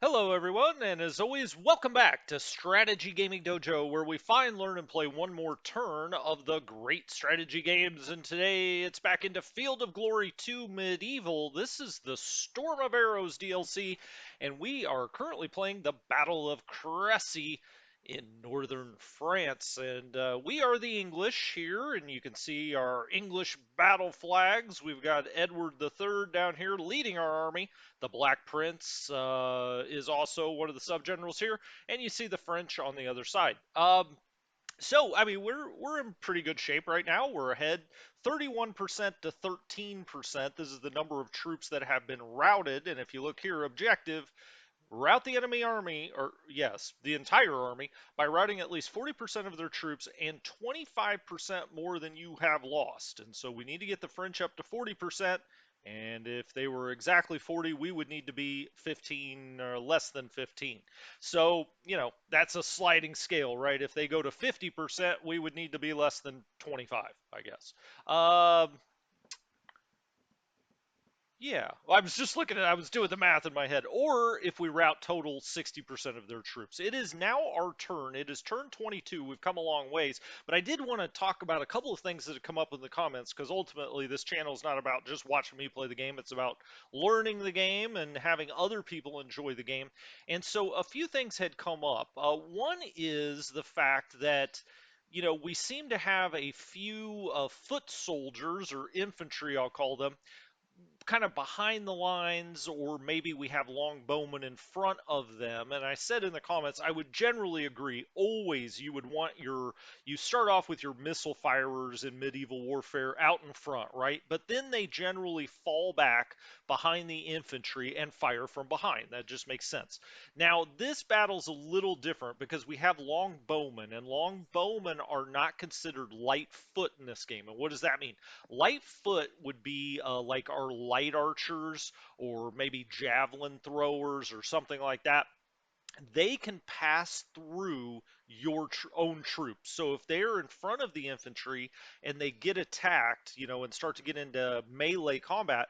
Hello, everyone, and as always, welcome back to Strategy Gaming Dojo, where we find, learn, and play one more turn of the great strategy games. And today it's back into Field of Glory 2 Medieval. This is the Storm of Arrows DLC, and we are currently playing the Battle of Crecy in northern France. And we are the English here, and you can see our English battle flags. We've got Edward III down here leading our army. The Black Prince is also one of the subgenerals here, and you see the French on the other side. So I mean, we're in pretty good shape right now. We're ahead 31% to 13%. This is the number of troops that have been routed, and if you look here, objective rout the enemy army, or yes, the entire army, by routing at least 40% of their troops and 25% more than you have lost. And so we need to get the French up to 40%. And if they were exactly 40, we would need to be 15 or less than 15. So, that's a sliding scale, right? If they go to 50%, we would need to be less than 25, I guess. Yeah, well, I was just looking at, I was doing the math in my head. Or if we route total 60% of their troops. It is now our turn. It is turn 22. We've come a long ways. But I did want to talk about a couple of things that have come up in the comments because ultimately this channel is not about just watching me play the game. It's about learning the game and having other people enjoy the game. And so a few things had come up. One is the fact that we seem to have a few foot soldiers or infantry, I'll call them, kind of behind the lines, or maybe we have long bowmen in front of them. And I said in the comments, I would generally agree. Always, you would want you start off with your missile firers in medieval warfare out in front, right? But then they generally fall back behind the infantry and fire from behind. That just makes sense. Now, this battle's a little different because we have long bowmen, and long bowmen are not considered light foot in this game. And what does that mean? Light foot would be like our light archers or maybe javelin throwers or something like that. They can pass through your own troops. So if they're in front of the infantry and they get attacked, and start to get into melee combat,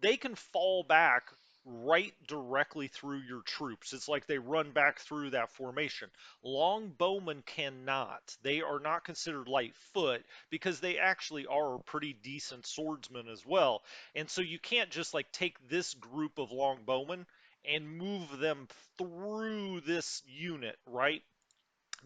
they can fall back right directly through your troops. It's like they run back through that formation. Long bowmen cannot. They are not considered light foot because they actually are pretty decent swordsmen as well. And so you can't just like take this group of long bowmen and move them through this unit, right?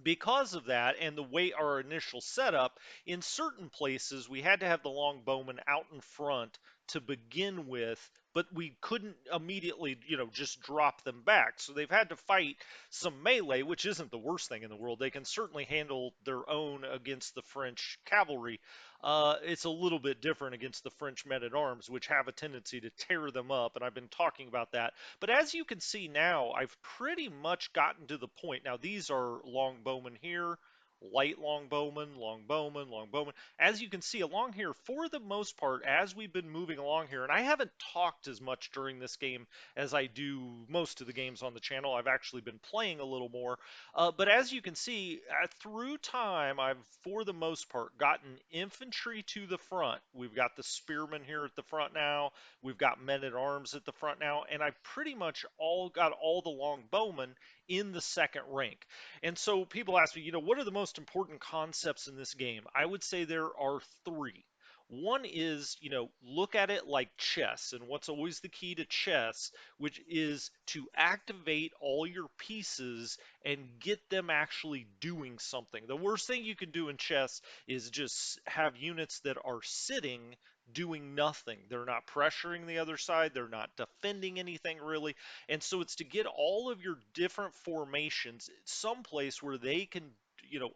Because of that and the way our initial setup, in certain places we had to have the long bowman out in front to begin with, but we couldn't immediately, just drop them back. So they've had to fight some melee, which isn't the worst thing in the world. They can certainly handle their own against the French cavalry. It's a little bit different against the French men at arms, which have a tendency to tear them up, and I've been talking about that. But as you can see now, I've pretty much gotten to the point. Now, these are long bowmen here, light long bowmen, long bowmen, long bowmen. As you can see along here, for the most part, as we've been moving along here, and I haven't talked as much during this game as I do most of the games on the channel. I've actually been playing a little more. But as you can see, through time, I've, for the most part, gotten infantry to the front. We've got the spearmen here at the front now. We've got men at arms at the front now, and I've pretty much all got all the long bowmen in the second rank. And so people ask me, what are the most important concepts in this game? I would say there are three. One is, look at it like chess, and what's always the key to chess, which is to activate all your pieces and get them actually doing something. The worst thing you can do in chess is just have units that are sitting doing nothing. They're not pressuring the other side. They're not defending anything really. And so it's to get all of your different formations someplace where they can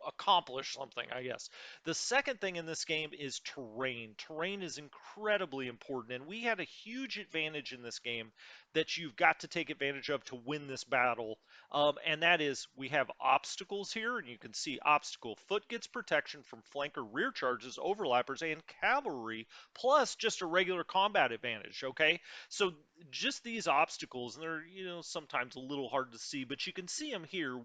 accomplish something, I guess. The second thing in this game is terrain. Terrain is incredibly important, and we had a huge advantage in this game that you've got to take advantage of to win this battle. And that is we have obstacles here, and you can see obstacle. Foot gets protection from flanker rear charges, overlappers, and cavalry, plus just a regular combat advantage, okay? So just these obstacles, and they're, sometimes a little hard to see, but you can see them here.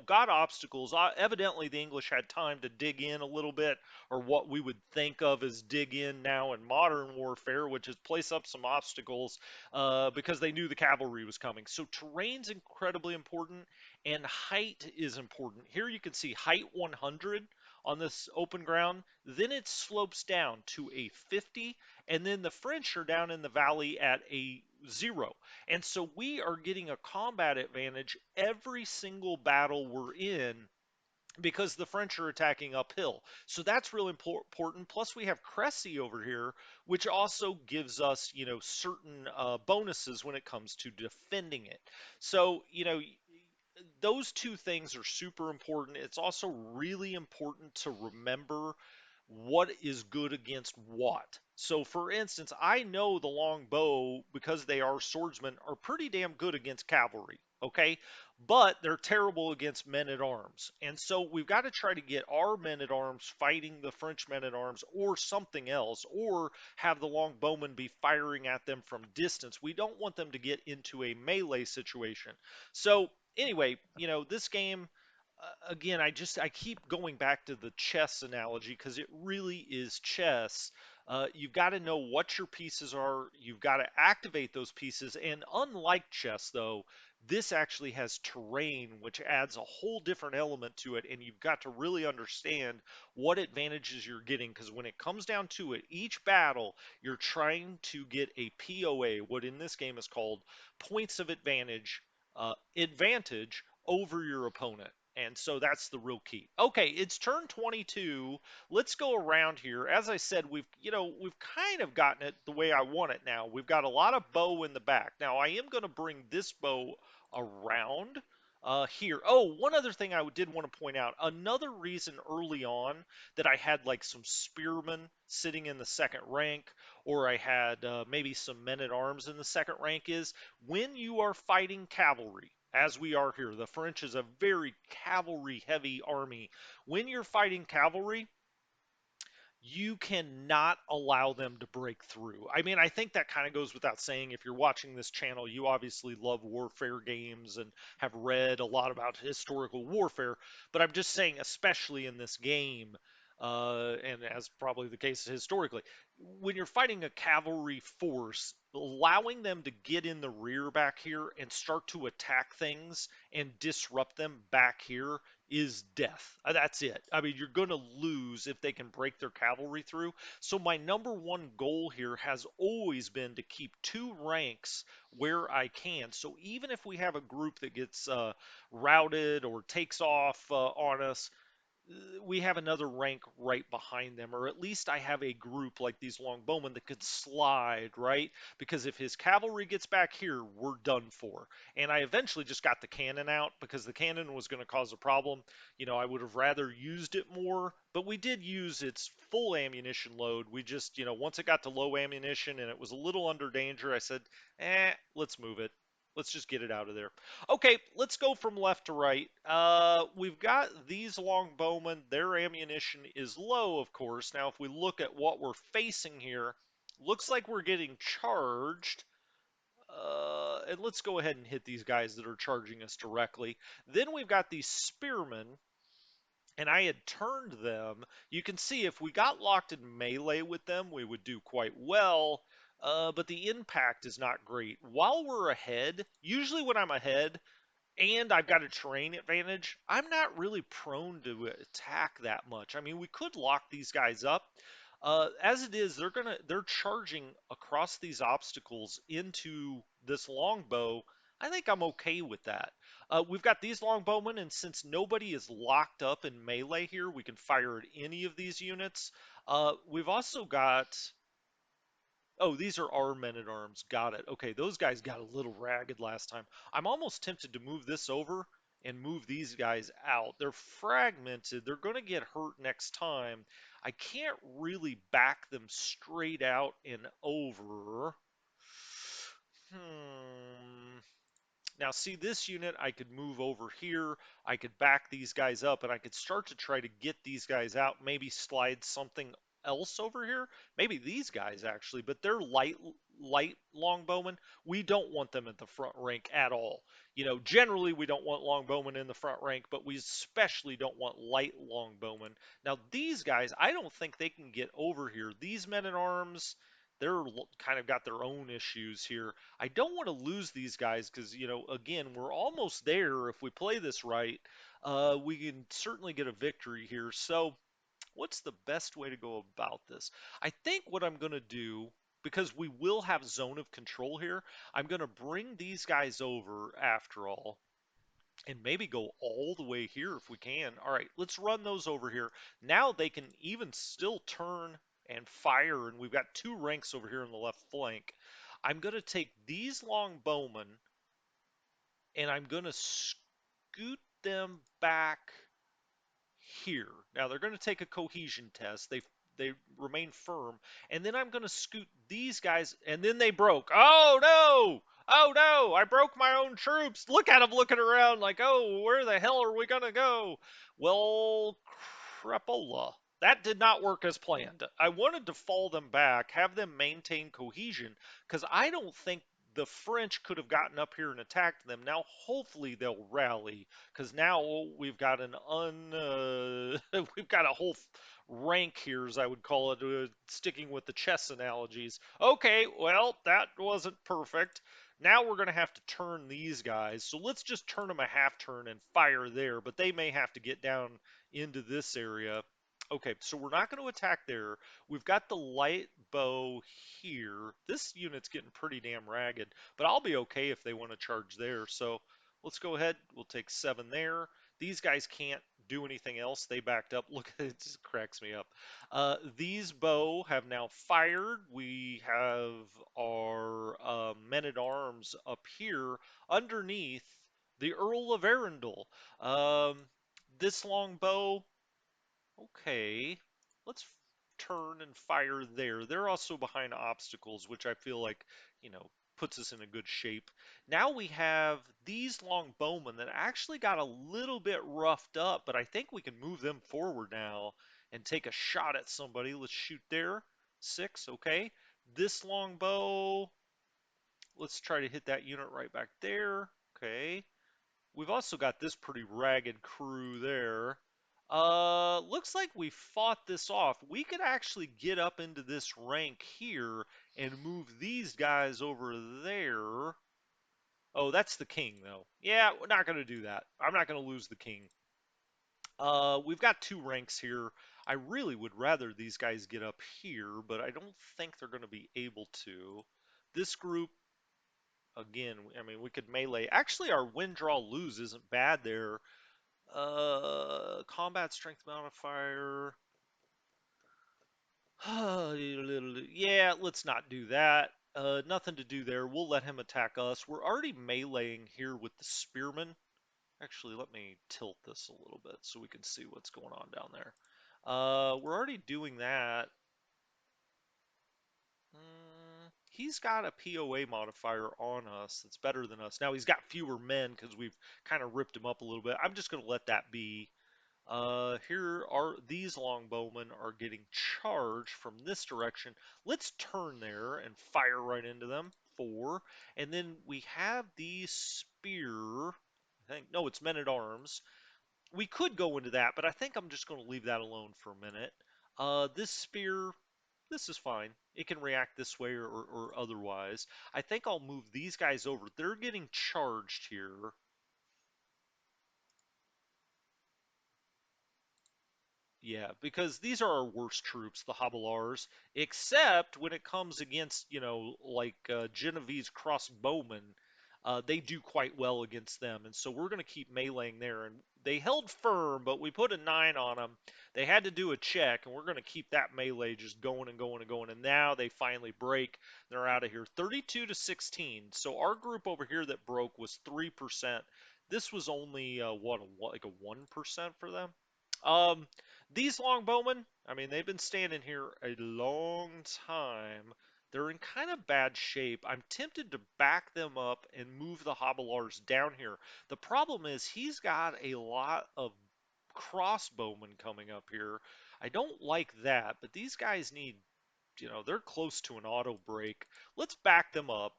got obstacles. Evidently, the English had time to dig in a little bit, or what we would think of as dig in now in modern warfare, which is place up some obstacles because they knew the cavalry was coming. So terrain's incredibly important, and height is important. Here you can see height 100 on this open ground. Then it slopes down to a 50, and then the French are down in the valley at a 0. And so we are getting a combat advantage every single battle we're in because the French are attacking uphill. So that's really important. Plus, we have Crecy over here, which also gives us, certain bonuses when it comes to defending it. So, those two things are super important. It's also really important to remember what is good against what. So, for instance, I know the long bow, because they are swordsmen, are pretty damn good against cavalry, okay? But they're terrible against men at arms. And so we've got to try to get our men at arms fighting the French men at arms or something else, or have the long bowmen be firing at them from distance. We don't want them to get into a melee situation. So, anyway, this game, again, I keep going back to the chess analogy because it really is chess. You've got to know what your pieces are. You've got to activate those pieces. And unlike chess, though, this actually has terrain, which adds a whole different element to it. And you've got to really understand what advantages you're getting, because when it comes down to it, each battle, you're trying to get a POA, what in this game is called points of advantage over your opponent. And so that's the real key. Okay, it's turn 22. Let's go around here. As I said, we've kind of gotten it the way I want it now. We've got a lot of bow in the back. Now I am going to bring this bow around here. Oh, one other thing I did want to point out. Another reason early on that I had like some spearmen sitting in the second rank, or I had maybe some men at arms in the second rank, is when you are fighting cavalry, as we are here. The French is a very cavalry heavy army. When you're fighting cavalry, you cannot allow them to break through. I mean, I think that kind of goes without saying. If you're watching this channel, you obviously love warfare games and have read a lot about historical warfare. But I'm just saying, especially in this game, and as probably the case historically, when you're fighting a cavalry force, allowing them to get in the rear back here and start to attack things and disrupt them back here is death. That's it. I mean, you're going to lose if they can break their cavalry through. So my number one goal here has always been to keep two ranks where I can. So even if we have a group that gets routed or takes off on us, we have another rank right behind them, or at least I have a group like these longbowmen that could slide, right? Because if his cavalry gets back here, we're done for. And I eventually just got the cannon out because the cannon was going to cause a problem. I would have rather used it more, but we did use its full ammunition load. We just, once it got to low ammunition and it was a little under danger, I said, let's move it. Let's just get it out of there. Okay, let's go from left to right. We've got these longbowmen. Their ammunition is low, of course. Now, if we look at what we're facing here, looks like we're getting charged. And let's go ahead and hit these guys that are charging us directly. Then we've got these spearmen, and I had turned them. You can see if we got locked in melee with them, we would do quite well. But the impact is not great. While we're ahead, usually when I'm ahead, and I've got a terrain advantage, I'm not really prone to attack that much. I mean, we could lock these guys up. As it is, they're charging across these obstacles into this longbow. I think I'm okay with that. We've got these longbowmen, and since nobody is locked up in melee here, we can fire at any of these units. We've also got Oh, these are our men at arms. Got it. Okay, those guys got a little ragged last time. I'm almost tempted to move this over and move these guys out. They're fragmented. They're going to get hurt next time. I can't really back them straight out and over. Hmm. Now, see this unit, I could move over here. I could back these guys up, and I could start to try to get these guys out, maybe slide something else over here. Maybe these guys, actually, but they're light longbowmen, we don't want them at the front rank at all. Generally we don't want longbowmen in the front rank, but we especially don't want light longbowmen. Now these guys, I don't think they can get over here. These men at arms, they're kind of got their own issues here. I don't want to lose these guys because, again, we're almost there. If we play this right, we can certainly get a victory here. So what's the best way to go about this? I think what I'm going to do, because we will have zone of control here, I'm going to bring these guys over after all and maybe go all the way here if we can. All right, let's run those over here. Now they can even still turn and fire, and we've got two ranks over here in the left flank. I'm going to take these long bowmen and I'm going to scoot them back here. Now they're going to take a cohesion test. They remain firm, and then I'm going to scoot these guys, and then they broke. Oh no! Oh no! I broke my own troops. Look at them looking around like, oh, where the hell are we going to go? Well, crapola. That did not work as planned. I wanted to fall them back, have them maintain cohesion, because I don't think the French could have gotten up here and attacked them. Now, hopefully, they'll rally because now we've got we've got a whole rank here, as I would call it, sticking with the chess analogies. Okay, well, that wasn't perfect. Now we're going to have to turn these guys. So let's just turn them a half turn and fire there, but they may have to get down into this area. Okay, so we're not going to attack there. We've got the light bow here. This unit's getting pretty damn ragged, but I'll be okay if they want to charge there. So let's go ahead. We'll take 7 there. These guys can't do anything else. They backed up. Look, it just cracks me up. These bow have now fired. We have our men-at-arms up here underneath the Earl of Arundel. Um, this long bow, okay. Let's turn and fire there. They're also behind obstacles, which I feel like, puts us in a good shape. Now we have these long bowmen that actually got a little bit roughed up, but I think we can move them forward now and take a shot at somebody. Let's shoot there. 6, okay. This long bow, let's try to hit that unit right back there. Okay. We've also got this pretty ragged crew there. Looks like we fought this off. We could actually get up into this rank here and move these guys over there. Oh, that's the king, though. Yeah, we're not going to do that. I'm not going to lose the king. We've got 2 ranks here. I really would rather these guys get up here, but I don't think they're going to be able to. This group, again, I mean, we could melee. Actually, our win, draw, lose isn't bad there. Combat strength modifier. Yeah, let's not do that. Nothing to do there. We'll let him attack us. We're already meleeing here with the spearmen. Actually, let me tilt this a little bit so we can see what's going on down there. We're already doing that. He's got a POA modifier on us that's better than us. Now he's got fewer men because we've kind of ripped him up a little bit. I'm just going to let that be. Here are these longbowmen are getting charged from this direction. Let's turn there and fire right into them. 4. And then we have the spear. I think, no, it's men at arms. We could go into that, but I think I'm just going to leave that alone for a minute. This spear, this is fine. It can react this way or otherwise. I think I'll move these guys over. They're getting charged here. Yeah, because these are our worst troops, the Hobilars, except when it comes against, like Genovese crossbowmen, they do quite well against them. And so we're going to keep meleeing there. And they held firm, but we put a 9 on them. They had to do a check, and we're going to keep that melee just going and going and going. And now they finally break. They're out of here. 32 to 16. So our group over here that broke was 3%. This was only, like a 1% for them? Um, these longbowmen, I mean, they've been standing here a long time. They're in kind of bad shape. I'm tempted to back them up and move the Hobilars down here. The problem is he's got a lot of crossbowmen coming up here. I don't like that, but these guys need they're close to an auto break. Let's back them up.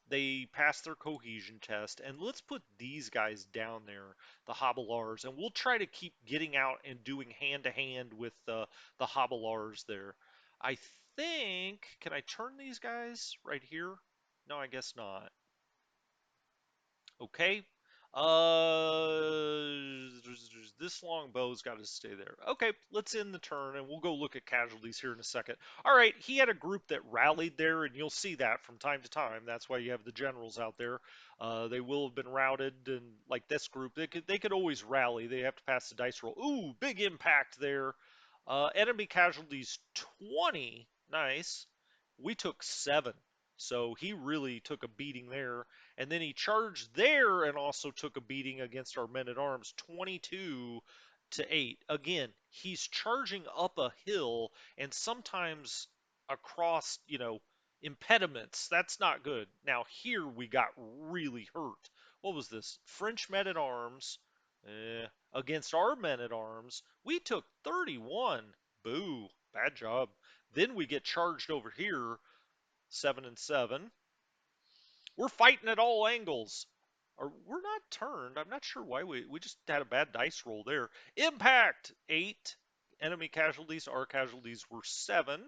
They passed their cohesion test, and let's put these guys down there, the Hobilars, and we'll try to keep getting out and doing hand to hand with the Hobilars there. I think, can I turn these guys right here? No, I guess not. Okay. This long bow's got to stay there. Okay, let's end the turn and we'll go look at casualties here in a second. All right, he had a group that rallied there, and you'll see that from time to time. That's why you have the generals out there. They will have been routed, and like this group, they could always rally. They have to pass the dice roll. Ooh, big impact there. Enemy casualties 20. Nice. We took 7. So he really took a beating there. And then he charged there and also took a beating against our men at arms, 22 to 8. Again, he's charging up a hill and sometimes across, impediments. That's not good. Now, here we got really hurt. What was this? French men at arms against our men at arms. We took 31. Boo. Bad job. Then we get charged over here, 7 and 7. We're fighting at all angles. Or we're not turned. I'm not sure why we just had a bad dice roll there. Impact 8. Enemy casualties. Our casualties were 7.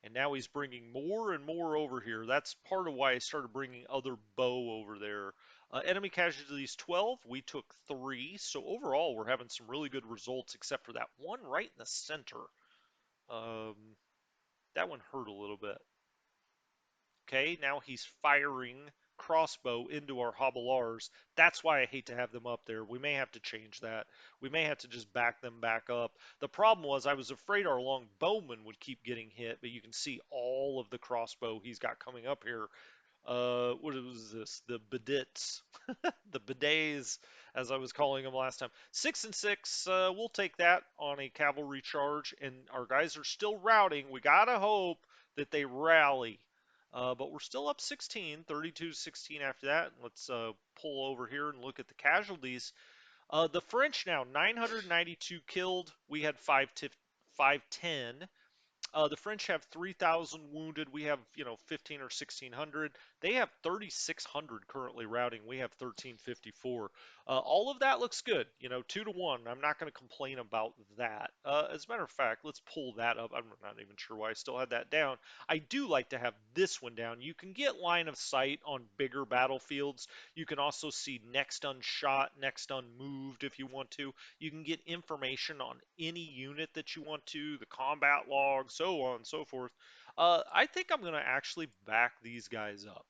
And now he's bringing more and more over here. That's part of why I started bringing other bow over there. Enemy casualties 12. We took 3. So overall, we're having some really good results, except for that one right in the center. Um, that one hurt a little bit. Okay, now he's firing crossbow into our Hobilars. That's why I hate to have them up there. We may have to change that. We may have to just back them back up. The problem was I was afraid our long bowman would keep getting hit, but you can see all of the crossbow he's got coming up here. What was this? The bidets, the bidets, as I was calling them last time. 6 and 6. We'll take that on a cavalry charge, and our guys are still routing. We gotta hope that they rally. But we're still up 16, 32-16 after that. Let's pull over here and look at the casualties. The French now 992 killed. We had 510. The French have 3,000 wounded. We have, 15 or 1,600. They have 3,600 currently routing. We have 1,354. All of that looks good. 2 to 1. I'm not going to complain about that. As a matter of fact, let's pull that up. I'm not even sure why I still had that down. I do like to have this one down. You can get line of sight on bigger battlefields. You can also see next unshot, next unmoved if you want to. You can get information on any unit that you want to, the combat log, so on and so forth. I think I'm going to actually back these guys up.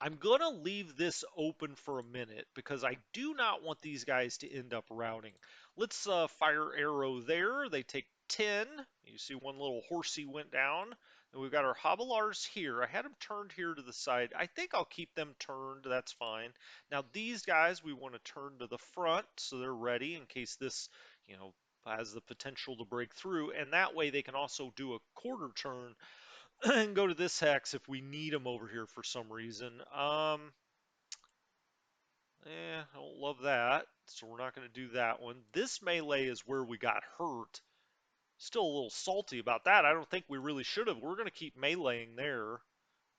I'm going to leave this open for a minute because I do not want these guys to end up routing. Let's fire arrow there. They take 10. You see one little horsey went down. And we've got our Hobilars here. I had them turned here to the side. I think I'll keep them turned. That's fine. Now these guys we want to turn to the front so they're ready in case this, has the potential to break through. And that way they can also do a quarter turn and go to this hex if we need them over here for some reason. I don't love that, so we're not going to do that one. This melee is where we got hurt. Still a little salty about that. I don't think we really should have. We're going to keep meleeing there.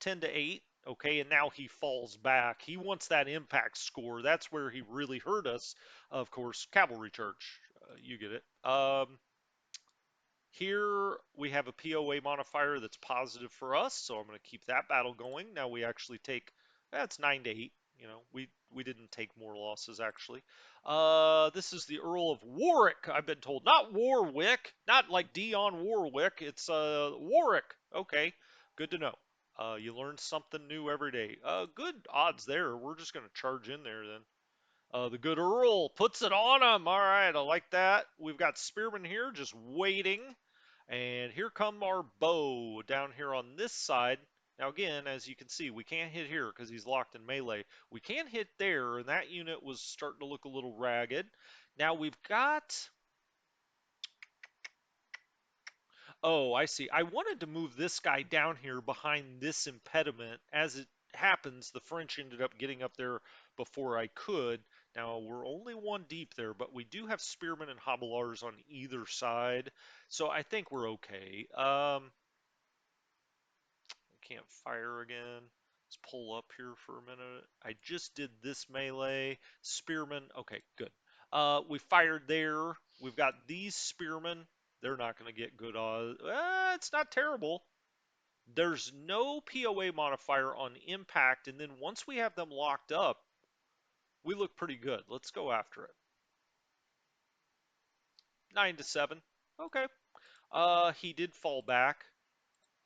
10 to 8. Okay, and now he falls back. He wants that impact score. That's where he really hurt us. Of course, cavalry charge. You get it. Here we have a POA modifier that's positive for us, so I'm going to keep that battle going. Now we actually take, that's 9 to 8. We didn't take more losses actually. This is the Earl of Warwick, I've been told. Not Warwick, not like Dionne Warwick. It's Warwick. Okay, good to know. You learn something new every day. Good odds there. We're just going to charge in there then. The good Earl puts it on him. All right, I like that. We've got Spearman here just waiting. And here come our bow down here on this side. Now again, as you can see, we can't hit here because he's locked in melee. We can hit there, and that unit was starting to look a little ragged. Now we've got... Oh, I see. I wanted to move this guy down here behind this impediment as it happens, the French ended up getting up there before I could. Now we're only one deep there, but we do have spearmen and hobblars on either side, so I think we're okay. Can't fire again. Let's pull up here for a minute. I just did this melee. Spearmen. Okay, good. We fired there. We've got these spearmen. They're not going to get good odds. It's not terrible. There's no POA modifier on impact, and then once we have them locked up, we look pretty good. Let's go after it. 9 to 7. Okay. He did fall back.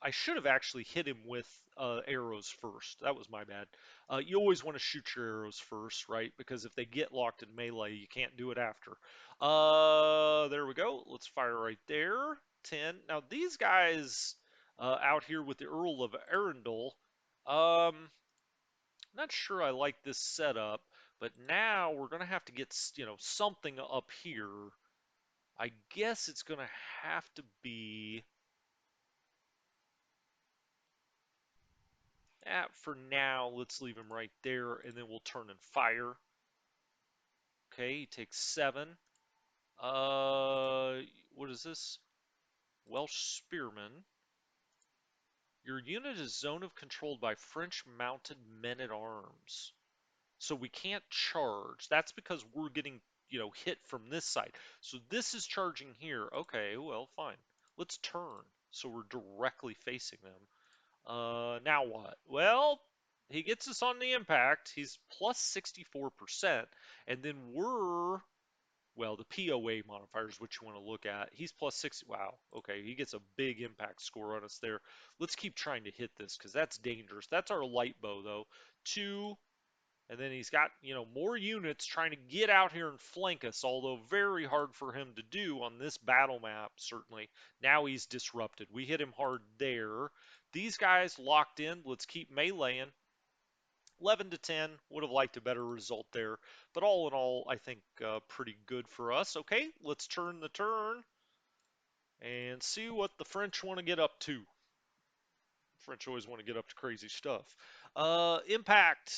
I should have actually hit him with arrows first. That was my bad. You always want to shoot your arrows first, right? Because if they get locked in melee, you can't do it after. There we go. Let's fire right there. 10. Now these guys out here with the Earl of Arundel, not sure I like this setup, but now we're gonna have to get something up here. I guess it's gonna have to be. For now, let's leave him right there, and then we'll turn and fire. Okay, he takes 7. What is this? Welsh Spearman. Your unit is zone of controlled by French mounted men-at-arms. So we can't charge. That's because we're getting, hit from this side. So this is charging here. Okay, well, fine. Let's turn so we're directly facing them. Now what? Well, he gets us on the impact. He's plus 64%. And then well, the POA modifier is what you want to look at. He's plus 60. Wow. Okay. He gets a big impact score on us there. Let's keep trying to hit this because that's dangerous. That's our light bow, though. 2. And then he's got, more units trying to get out here and flank us, although very hard for him to do on this battle map, certainly. Now he's disrupted. We hit him hard there. These guys locked in. Let's keep meleeing. 11 to 10. Would have liked a better result there. But all in all, I think pretty good for us. Okay, let's turn the turn and see what the French want to get up to. French always want to get up to crazy stuff. Impact.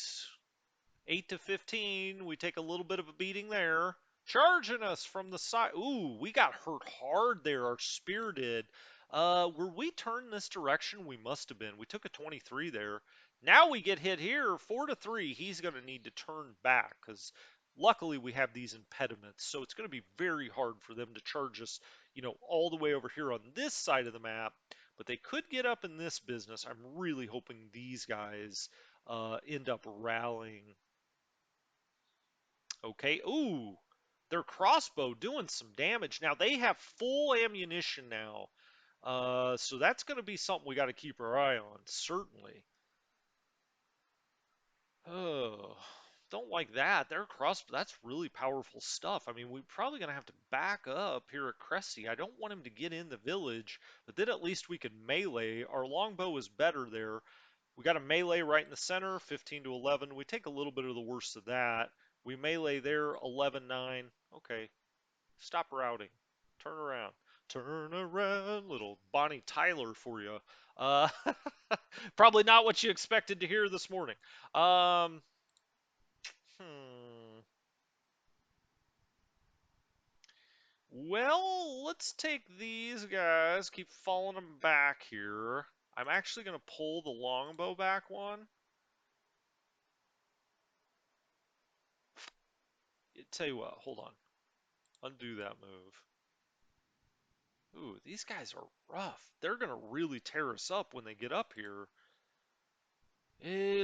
8 to 15. We take a little bit of a beating there. Charging us from the side. Ooh, we got hurt hard there. Our spear did. Were we turned this direction? We must have been. We took a 23 there. Now we get hit here. 4 to 3. He's going to need to turn back because luckily we have these impediments. So it's going to be very hard for them to charge us, all the way over here on this side of the map. But they could get up in this business. I'm really hoping these guys end up rallying. Okay. Ooh, their crossbow doing some damage. Now they have full ammunition now. So that's going to be something we got to keep our eye on, certainly. Oh, don't like that. Their crossbow, that's really powerful stuff. I mean, we're probably going to have to back up here at Crecy. I don't want him to get in the village, but then at least we can melee. Our longbow is better there. We got a melee right in the center, 15 to 11. We take a little bit of the worst of that. We melee there, 11-9. Okay, stop routing. Turn around. Turn around, little Bonnie Tyler for you. Uh, probably not what you expected to hear this morning. Um, hmm. Well, let's take these guys, keep following them back here. I'm actually going to pull the longbow back one. Tell you what, hold on. Undo that move. Ooh, these guys are rough. They're going to really tear us up when they get up here. We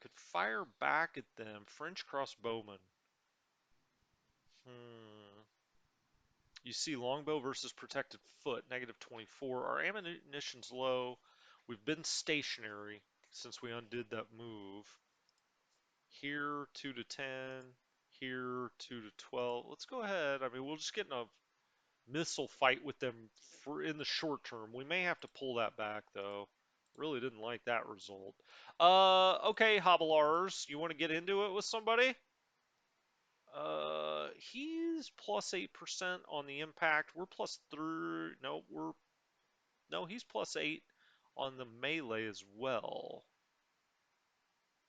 could fire back at them. French crossbowmen. Hmm. You see longbow versus protected foot, negative 24. Our ammunition's low. We've been stationary since we undid that move. Here, 2 to 10. Here, 2 to 12. Let's go ahead. I mean, we'll just get in a missile fight with them for in the short term. We may have to pull that back though. Really didn't like that result. Okay, Hobblars, you want to get into it with somebody? He's plus 8% on the impact. We're plus 3. No, he's plus 8 on the melee as well.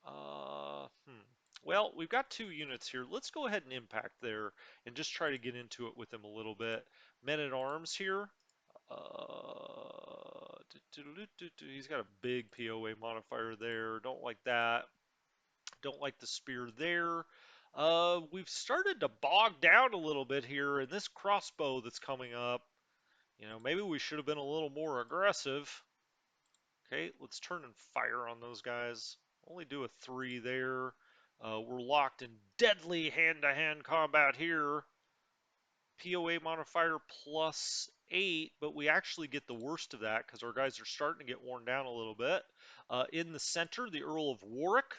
Uh, hmm. Well, we've got 2 units here. Let's go ahead and impact there and just try to get into it with him a little bit. Men at arms here. He's got a big POA modifier there. Don't like that. Don't like the spear there. We've started to bog down a little bit here, and this crossbow that's coming up, maybe we should have been a little more aggressive. Okay, let's turn and fire on those guys. Only do a 3 there. We're locked in deadly hand-to-hand combat here. POA modifier +8, but we actually get the worst of that because our guys are starting to get worn down a little bit. In the center, the Earl of Warwick.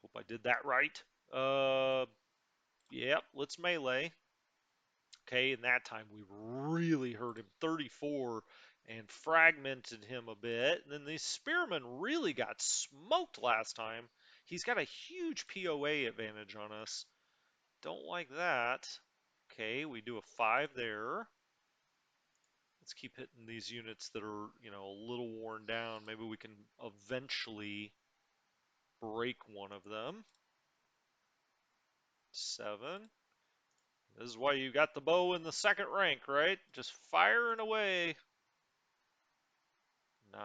Hope I did that right. Yep, let's melee. Okay, and that time we really hurt him. 34 and fragmented him a bit. And then the spearman really got smoked last time. He's got a huge POA advantage on us. Don't like that. Okay, we do a 5 there. Let's keep hitting these units that are, a little worn down. Maybe we can eventually break one of them. 7. This is why you got the bow in the second rank, right? Just firing away. 9.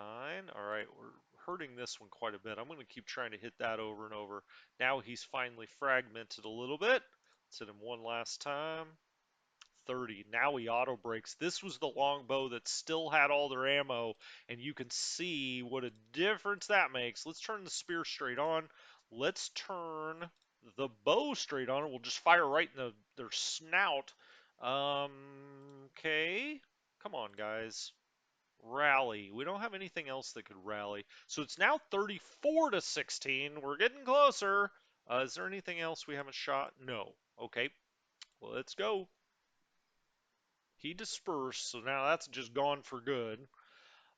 All right, we're hurting this one quite a bit. I'm going to keep trying to hit that over and over. Now he's finally fragmented a little bit. Let's hit him one last time. 30. Now he auto breaks. This was the longbow that still had all their ammo, and you can see what a difference that makes. Let's turn the spear straight on. Let's turn the bow straight on. We'll just fire right in their snout. Okay. Come on, guys. Rally. We don't have anything else that could rally. So it's now 34 to 16. We're getting closer. Is there anything else we haven't shot? No. Okay. Well, let's go. He dispersed, so now that's just gone for good.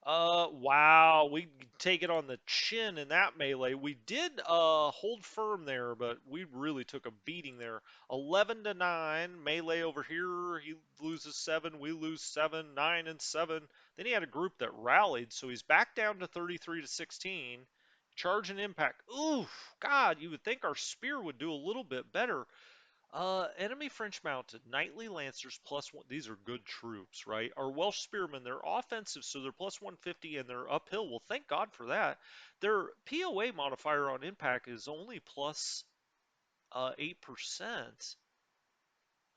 Wow, we take it on the chin in that melee. We did hold firm there, but we really took a beating there. 11 to 9, melee over here. He loses 7, we lose 7, 9 and 7. Then he had a group that rallied, so he's back down to 33 to 16. Charge and impact. Oof, God, you would think our spear would do a little bit better. Enemy French mounted, knightly lancers +1. These are good troops, right? Our Welsh spearmen, they're offensive, so they're +150 and they're uphill. Well, thank God for that. Their POA modifier on impact is only plus 8%.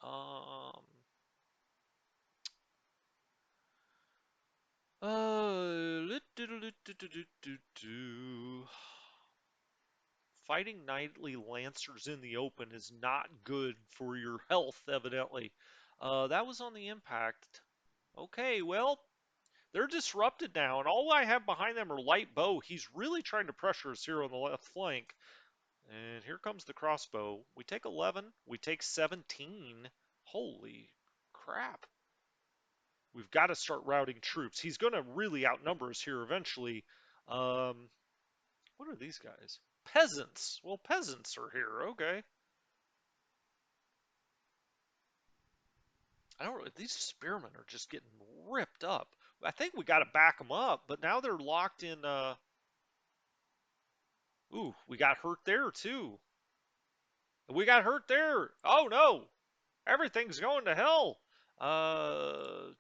Um, Fighting knightly lancers in the open is not good for your health, evidently. That was on the impact. Okay, well, they're disrupted now, and all I have behind them are light bow. He's really trying to pressure us here on the left flank. And here comes the crossbow. We take 11. We take 17. Holy crap. We've got to start routing troops. He's going to really outnumber us here eventually. Um, what are these guys? Peasants. Well, peasants are here. Okay. I don't know. These spearmen are just getting ripped up. I think we got to back them up, but now they're locked in. Ooh, we got hurt there too. We got hurt there. Oh no, everything's going to hell. Uh,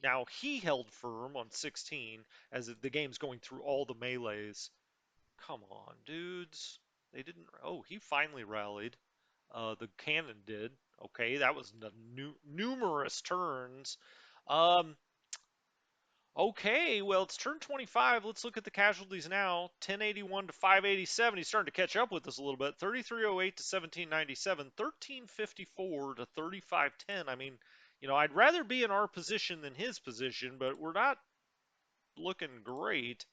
Now he held firm on 16 as the game's going through all the melees. Come on, dudes. They didn't. Oh, he finally rallied. The cannon did. Okay, that was the numerous turns. Um, Okay, well, it's turn 25. Let's look at the casualties now. 1081 to 587. He's starting to catch up with us a little bit. 3308 to 1797. 1354 to 3510. I mean, I'd rather be in our position than his position, but we're not looking great.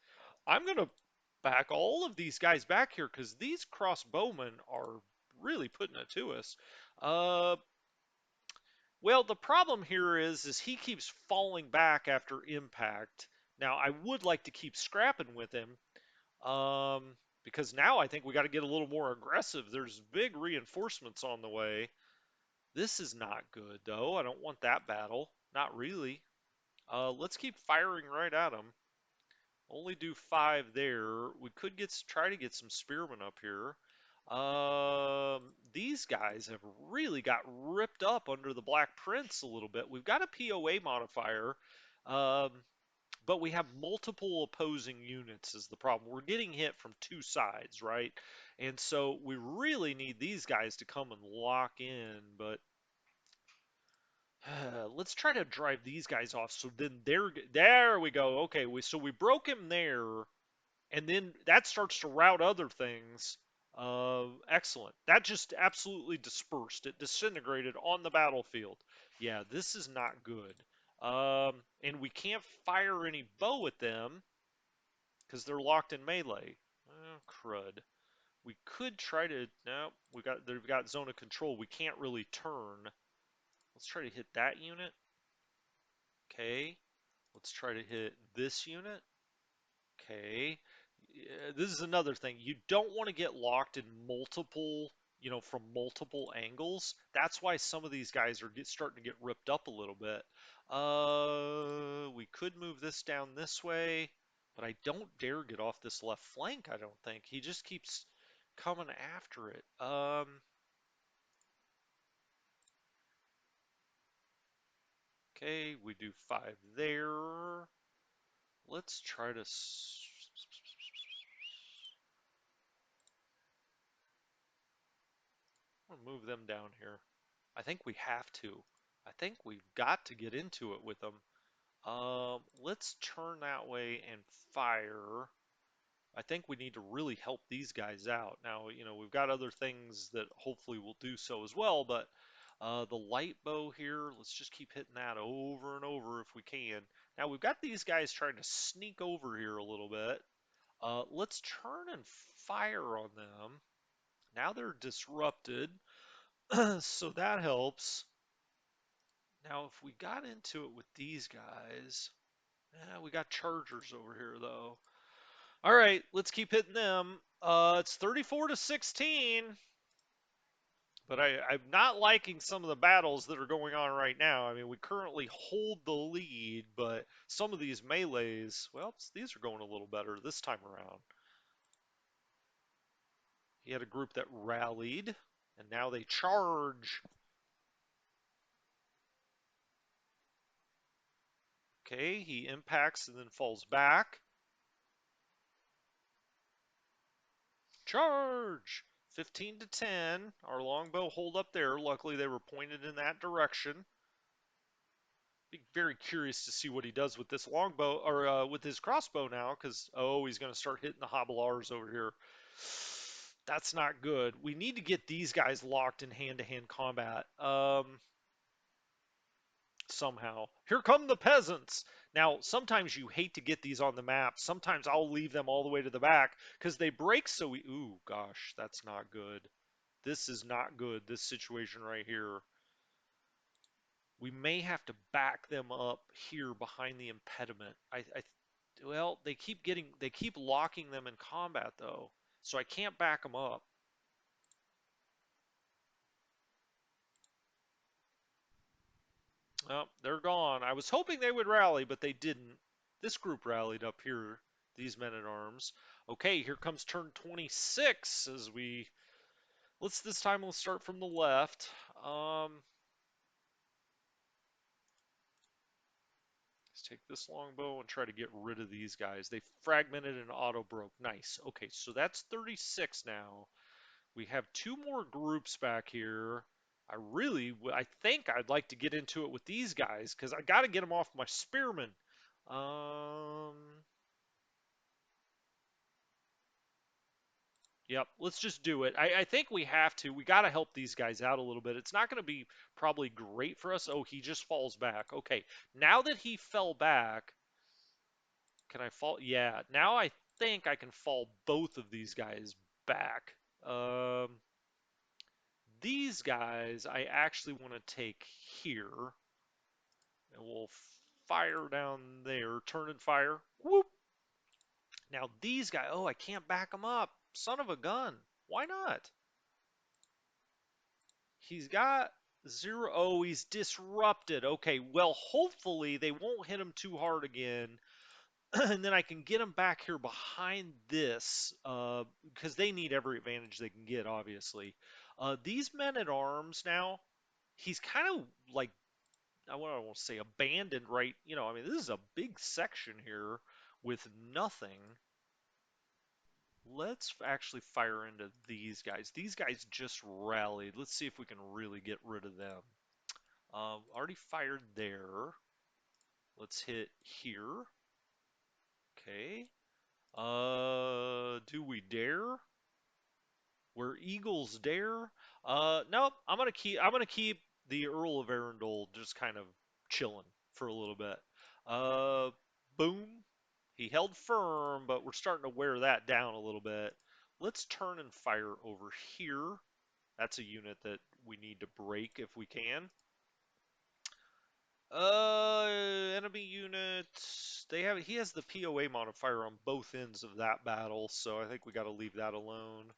I'm going to back all of these guys back here because these crossbowmen are really putting it to us. Uh, well, the problem here is he keeps falling back after impact. Now, I would like to keep scrapping with him because now I think we got to get a little more aggressive. There's big reinforcements on the way. This is not good, though. I don't want that battle. Not really. Let's keep firing right at him. Only do 5 there. We could try to get some spearmen up here. These guys have really got ripped up under the Black Prince a little bit. We've got a POA modifier, um, but we have multiple opposing units is the problem. We're getting hit from two sides, right? And so we really need these guys to come and lock in, but let's try to drive these guys off. So then there we go. Okay, so we broke him there, and then that starts to route other things. Excellent. That just absolutely dispersed. It disintegrated on the battlefield. Yeah, this is not good. And we can't fire any bow at them because they're locked in melee. Oh, crud. We could try to. No, they've got zone of control. We can't really turn. Let's try to hit that unit. Okay. Let's try to hit this unit. Okay. This is another thing. You don't want to get locked in multiple, from multiple angles. That's why some of these guys are starting to get ripped up a little bit. We could move this down this way, but I don't dare get off this left flank, I don't think. He just keeps coming after it. Okay, we do 5 there. Let's try to move them down here. I think we have to. I think we've got to get into it with them. Let's turn that way and fire. I think we need to really help these guys out. Now, we've got other things that hopefully will do so as well, but the light bow here, let's just keep hitting that over and over if we can. Now, we've got these guys trying to sneak over here a little bit. Let's turn and fire on them. Now they're disrupted, so that helps. Now, if we got into it with these guys, we got chargers over here though. All right, let's keep hitting them. It's 34 to 16, but I'm not liking some of the battles that are going on right now. I mean, we currently hold the lead, but some of these melees, well, these are going a little better this time around. He had a group that rallied, and now they charge. Okay, he impacts and then falls back. Charge! 15 to 10. Our longbow hold up there. Luckily, they were pointed in that direction. Be very curious to see what he does with this longbow, or with his crossbow now, because, oh, he's going to start hitting the hobilars over here. That's not good. We need to get these guys locked in hand-to-hand combat. Somehow. Here come the peasants. Now, sometimes you hate to get these on the map. Sometimes I'll leave them all the way to the back because they break so ooh, gosh, that's not good. This is not good, this situation right here. We may have to back them up here behind the impediment. Well, they keep locking them in combat though, so I can't back them up. Oh, they're gone. I was hoping they would rally, but they didn't. This group rallied up here, these men at arms. Okay, here comes turn 26 as this time let's start from the left. Let's take this longbow and try to get rid of these guys. They fragmented and auto broke. Nice. Okay, so that's 36 now. We have 2 more groups back here. I think I'd like to get into it with these guys because I got to get them off my spearmen. Um, yep, let's just do it. I think we have to. We got to help these guys out a little bit. It's not going to be probably great for us. Oh, he just falls back. Okay, now that he fell back, can I fall? Yeah, now I think I can fall both of these guys back. Um, these guys I actually want to take here, and we'll fire down there, turn and fire. Whoop! Now these guys, oh, I can't back them up. Son of a gun. Why not? He's got 0. Oh, he's disrupted. Okay, well, hopefully they won't hit him too hard again. and then I can get them back here behind this because they need every advantage they can get, obviously. These men at arms now, he's kind of like I want to say abandoned, right? I mean, this is a big section here with nothing. Let's actually fire into these guys. These guys just rallied. Let's see if we can really get rid of them. Already fired there. Let's hit here. Okay. Do we dare? Where eagles dare? Nope. I'm gonna keep the Earl of Arundel just kind of chilling for a little bit. Uh, boom. He held firm, but we're starting to wear that down a little bit. Let's turn and fire over here. That's a unit that we need to break if we can. Enemy unit. He has the POA modifier on both ends of that battle, so I think we got to leave that alone.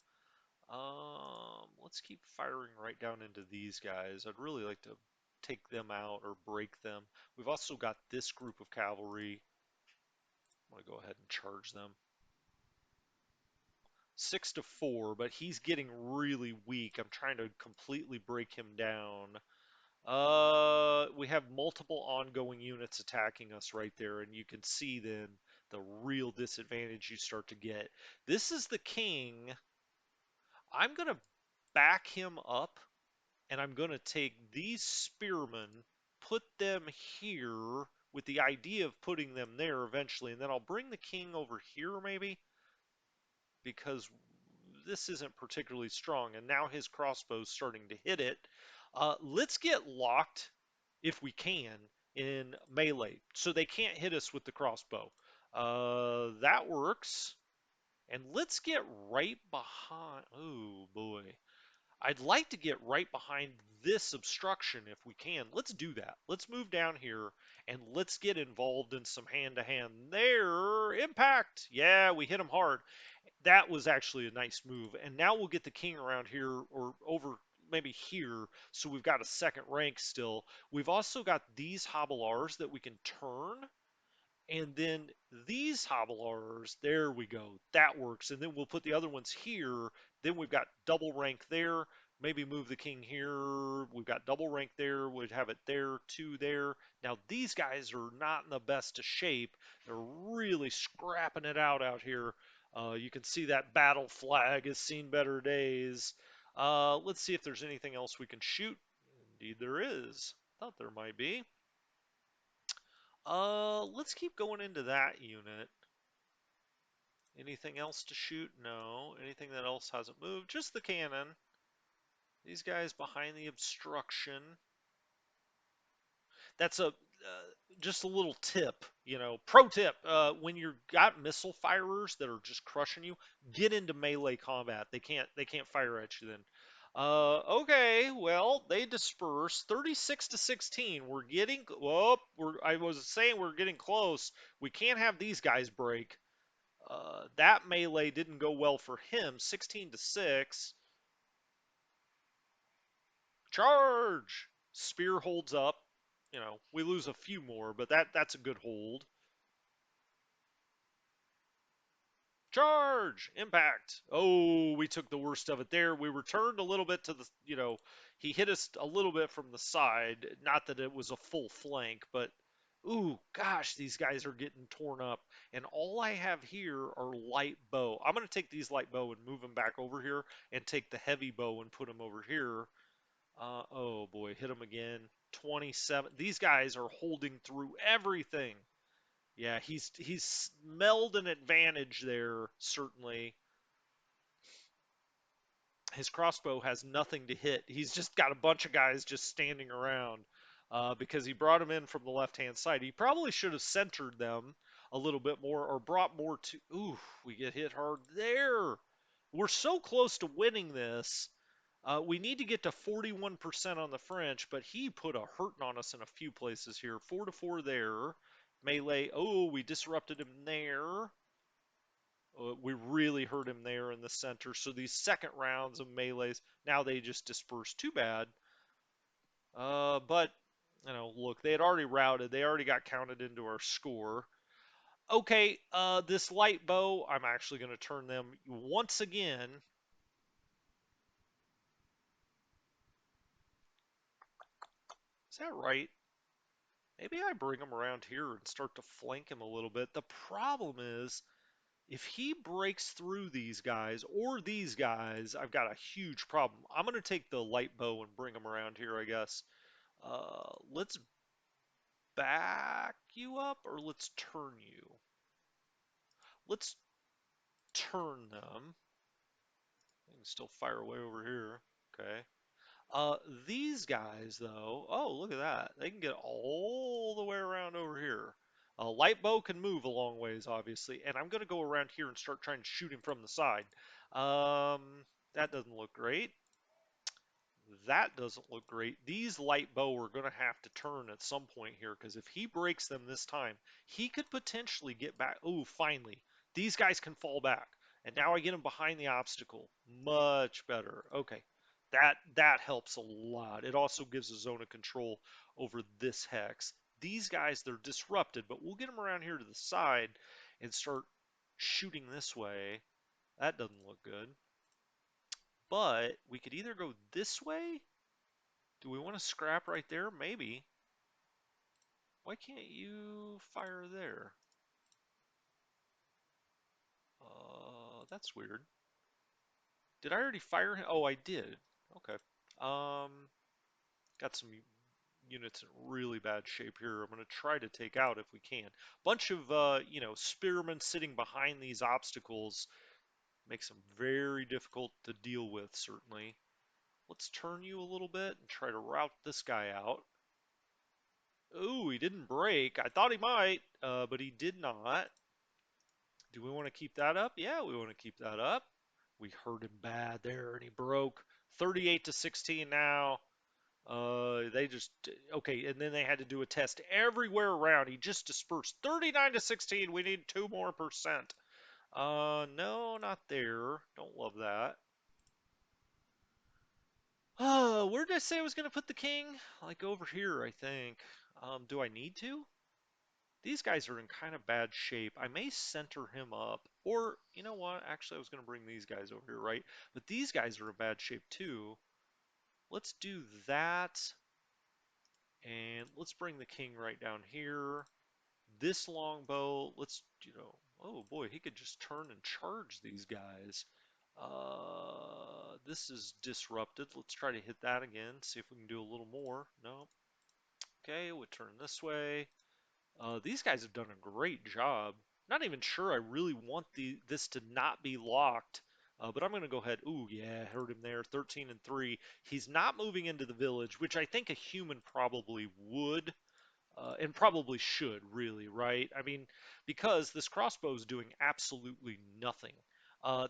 Let's keep firing right down into these guys. I'd really like to take them out or break them. We've also got this group of cavalry. I'm gonna go ahead and charge them. 6-4, but he's getting really weak. I'm trying to completely break him down. We have multiple ongoing units attacking us right there, and you can see then the real disadvantage you start to get. This is the king. I'm going to back him up, and I'm going to take these spearmen, put them here with the idea of putting them there eventually, and then I'll bring the king over here maybe because this isn't particularly strong, and now his crossbow's starting to hit it. Let's get locked, if we can, in melee, so they can't hit us with the crossbow. That works. And let's get right behind. Oh boy. I'd like to get right behind this obstruction if we can. Let's do that. Let's move down here and let's get involved in some hand to hand. There, impact. Yeah, we hit him hard. That was actually a nice move. And now we'll get the king around here or over maybe here. So we've got a second rank still. We've also got these hobblars that we can turn. And then these hobblars, there we go. That works. And then we'll put the other ones here. Then we've got double rank there. Maybe move the king here. We've got double rank there. We'd have it there, two there. Now these guys are not in the best of shape. They're really scrapping it out here. You can see that battle flag has seen better days. Let's see if there's anything else we can shoot. Indeed there is. Thought there might be. Let's keep going into that unit. Anything else to shoot? No. Anything that else hasn't moved? Just the cannon. These guys behind the obstruction. That's just a little tip, pro tip. When you've got missile firers that are just crushing you, get into melee combat. They can't fire at you then. Okay, well, they disperse 36-16. We're getting whoop, I was saying we're getting close. We can't have these guys break. That melee didn't go well for him. 16-6. Charge! Spear holds up. We lose a few more, but that's a good hold. Charge! Impact! Oh, we took the worst of it there. We returned a little bit to he hit us a little bit from the side. Not that it was a full flank, but ooh, gosh, these guys are getting torn up. And all I have here are light bow. I'm going to take these light bow and move them back over here and take the heavy bow and put them over here. Oh boy, hit them again. 27. These guys are holding through everything. Yeah, he's smelled an advantage there, certainly. His crossbow has nothing to hit. He's just got a bunch of guys just standing around because he brought them in from the left-hand side. He probably should have centered them a little bit more or brought more to... Ooh, we get hit hard there. We're so close to winning this. We need to get to 41% on the French, but he put a hurting on us in a few places here. 4-4 there. Melee. Oh, we disrupted him there. We really hurt him there in the center. So these second rounds of melees, now they just disperse. Too bad. But, look, they had already routed. They already got counted into our score. Okay, this light bow, I'm actually going to turn them once again. Is that right? Maybe I bring him around here and start to flank him a little bit. The problem is, if he breaks through these guys or these guys, I've got a huge problem. I'm going to take the light bow and bring him around here, I guess. Let's back you up or let's turn you. Let's turn them. They can still fire away over here. Okay. Uh, these guys, though, oh, look at that. They can get all the way around over here. A light bow can move a long ways, obviously, and I'm going to go around here and start trying to shoot him from the side. Um, that doesn't look great. That doesn't look great. These light bow are going to have to turn at some point here because if he breaks them this time, he could potentially get back. Oh, finally. These guys can fall back. And now I get him behind the obstacle. Much better. Okay. That helps a lot. It also gives a zone of control over this hex. These guys, they're disrupted, but we'll get them around here to the side and start shooting this way. That doesn't look good. But we could either go this way. Do we want to scrap right there? Maybe. Why can't you fire there? That's weird. Did I already fire him? Oh, I did. Okay. Um, got some units in really bad shape here. I'm going to try to take out if we can. Bunch of, spearmen sitting behind these obstacles makes them very difficult to deal with, certainly. Let's turn you a little bit and try to route this guy out. Ooh, he didn't break. I thought he might, but he did not. Do we want to keep that up? Yeah, we want to keep that up. We hurt him bad there, and he broke. 38 to 16 now. They just okay, and then they had to do a test everywhere around. He just dispersed. 39 to 16. We need 2 more%. No, not there. Don't love that. Where did I say I was gonna put the king? Like over here, I think. Do I need to? These guys are in kind of bad shape. I may center him up. Or, you know what? Actually, I was going to bring these guys over here, right? But these guys are in bad shape too. Let's do that. And let's bring the king right down here. This longbow, let's, oh boy, he could just turn and charge these guys. This is disrupted. Let's try to hit that again. See if we can do a little more. No. Okay, we'll turn this way. These guys have done a great job. Not even sure I really want this to not be locked, but I'm going to go ahead. Ooh, yeah, heard him there. 13 and 3. He's not moving into the village, which I think a human probably would and probably should, really, right? I mean, because this crossbow is doing absolutely nothing.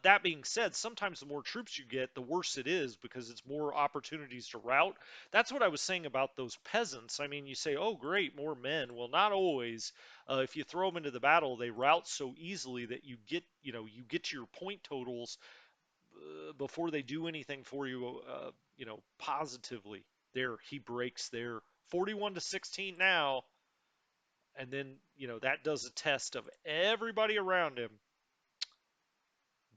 That being said, sometimes the more troops you get, the worse it is because it's more opportunities to rout. That's what I was saying about those peasants. I mean, you say, oh, great, more men. Well, not always. If you throw them into the battle, they rout so easily that you get to your point totals before they do anything for you, positively. There, he breaks there. 41 to 16 now. And then, that does a test of everybody around him.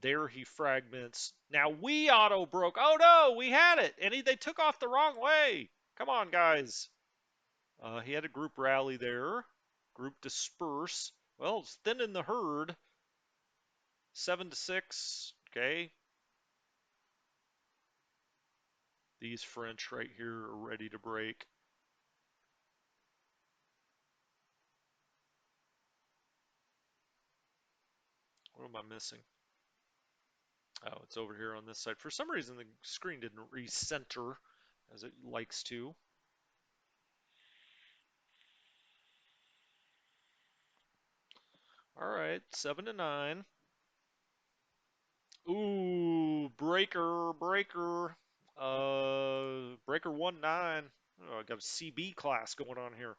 There he fragments. Now we auto broke. Oh no, we had it. And they took off the wrong way. Come on, guys. He had a group rally there. Group disperse. Well, it's thinning the herd. 7 to 6. Okay. These French right here are ready to break. What am I missing? Oh, it's over here on this side. For some reason, the screen didn't recenter as it likes to. All right, 7 to 9. Ooh, breaker. Breaker 1-9. Oh, I got a CB class going on here.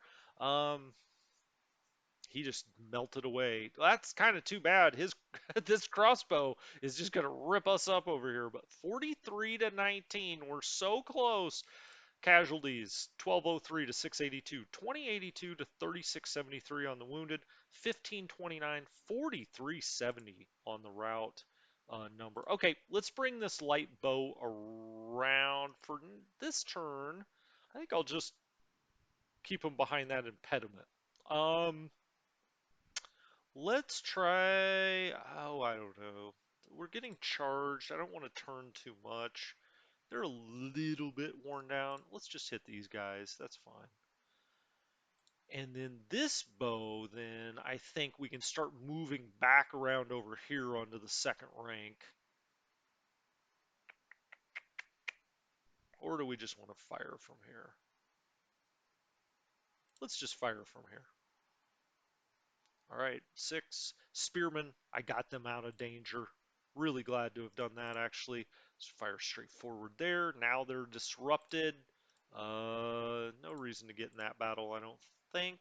He just melted away. That's kind of too bad. His this crossbow is just gonna rip us up over here. But 43 to 19, we're so close. Casualties 1203 to 682, 2082 to 3673 on the wounded, 1529, 4370 on the route number. Okay, let's bring this light bow around for this turn. I think I'll just keep him behind that impediment. Um, let's try. Oh, I don't know. We're getting charged. I don't want to turn too much. They're a little bit worn down. Let's just hit these guys. That's fine. And then this bow, then I think we can start moving back around over here onto the second rank. Or do we just want to fire from here? Let's just fire from here. All right, 6. Spearmen, I got them out of danger. Really glad to have done that, actually. Let's fire straight forward there. Now they're disrupted. No reason to get in that battle, I don't think.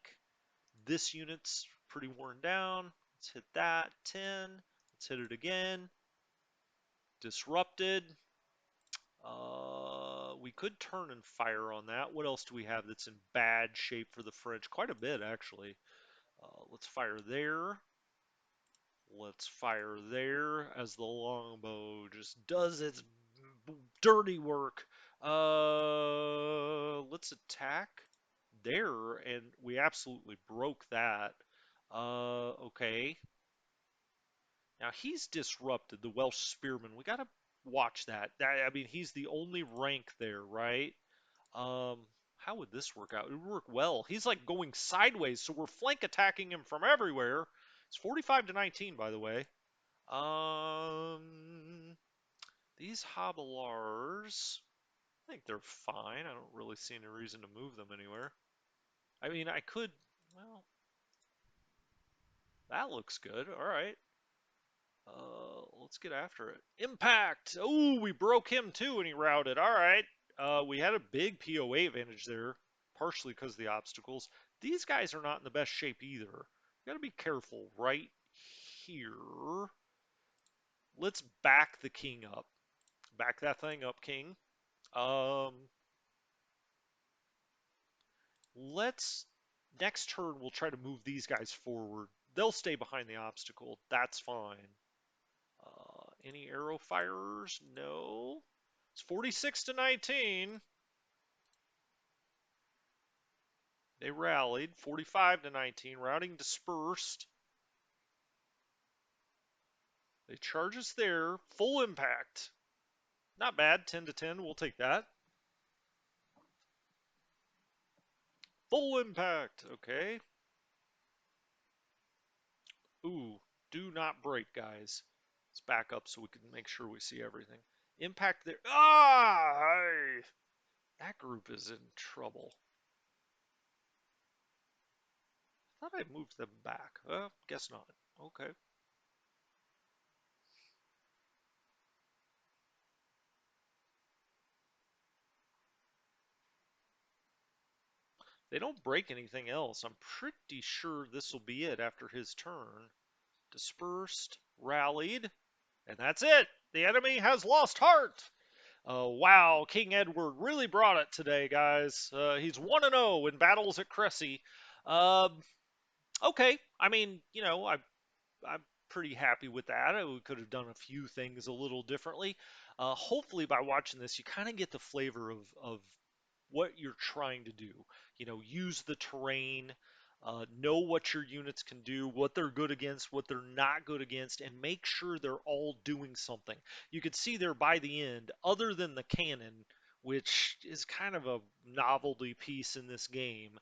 This unit's pretty worn down. Let's hit that. 10. Let's hit it again. Disrupted. We could turn and fire on that. What else do we have that's in bad shape for the French? Quite a bit, actually. Let's fire there. Let's fire there as the longbow just does its dirty work. Let's attack there, and we absolutely broke that. Okay. Now he's disrupted the Welsh Spearman. We gotta watch that. I mean, he's the only rank there, right? How would this work out? It would work well. He's like going sideways, so we're flank attacking him from everywhere. It's 45 to 19, by the way. These Hobilars, I think they're fine. I don't really see any reason to move them anywhere. I mean, I could, well, that looks good. All right. Let's get after it. Impact! Oh, we broke him too and he routed. All right. We had a big POA advantage there, partially because of the obstacles. These guys are not in the best shape either. You gotta be careful right here. Let's back the king up. Back that thing up, king. Um, let's next turn we'll try to move these guys forward. They'll stay behind the obstacle. That's fine. Any arrow firers? No. It's 46 to 19. They rallied. 45 to 19. Routing dispersed. They charge us there. Full impact. Not bad. 10 to 10. We'll take that. Full impact. Okay. Ooh. Do not break, guys. Let's back up so we can make sure we see everything. Impact there. Ah! That group is in trouble. I thought I moved them back. Guess not. Okay. They don't break anything else. I'm pretty sure this will be it after his turn. Dispersed, rallied, and that's it. The enemy has lost heart. Wow, King Edward really brought it today, guys. He's 1-0 in battles at Crecy. Um, okay, I mean, I'm pretty happy with that. We could have done a few things a little differently. Hopefully, by watching this, you kind of get the flavor of what you're trying to do. Use the terrain, know what your units can do, what they're good against, what they're not good against, and make sure they're all doing something. You can see there by the end, other than the cannon, which is kind of a novelty piece in this game.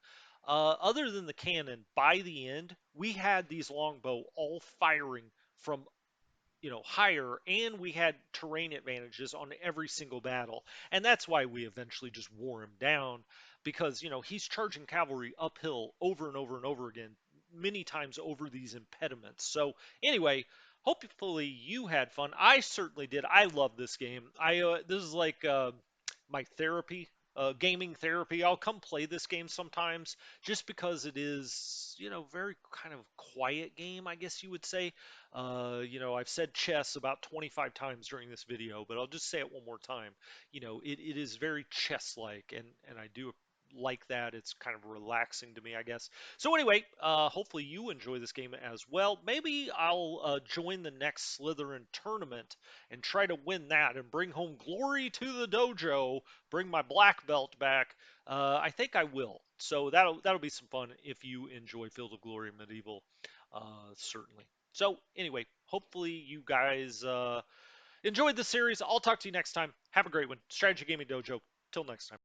Other than the cannon, by the end, we had these longbow all firing from higher, and we had terrain advantages on every single battle. And that's why we eventually just wore him down because, he's charging cavalry uphill over and over and over again, many times over these impediments. So, anyway, hopefully you had fun. I certainly did. I love this game. This is like my therapy. gaming therapy. I'll come play this game sometimes just because it is, very kind of quiet game, I guess you would say. I've said chess about 25 times during this video, but I'll just say it one more time. It is very chess-like, and I do like that. It's kind of relaxing to me, I guess. So anyway, hopefully you enjoy this game as well. Maybe I'll join the next Slitherine tournament and try to win that and bring home glory to the dojo, bring my black belt back. I think I will. So that'll be some fun if you enjoy Field of Glory Medieval, certainly. So anyway, hopefully you guys enjoyed the series. I'll talk to you next time. Have a great one. Strategy Gaming Dojo. Till next time.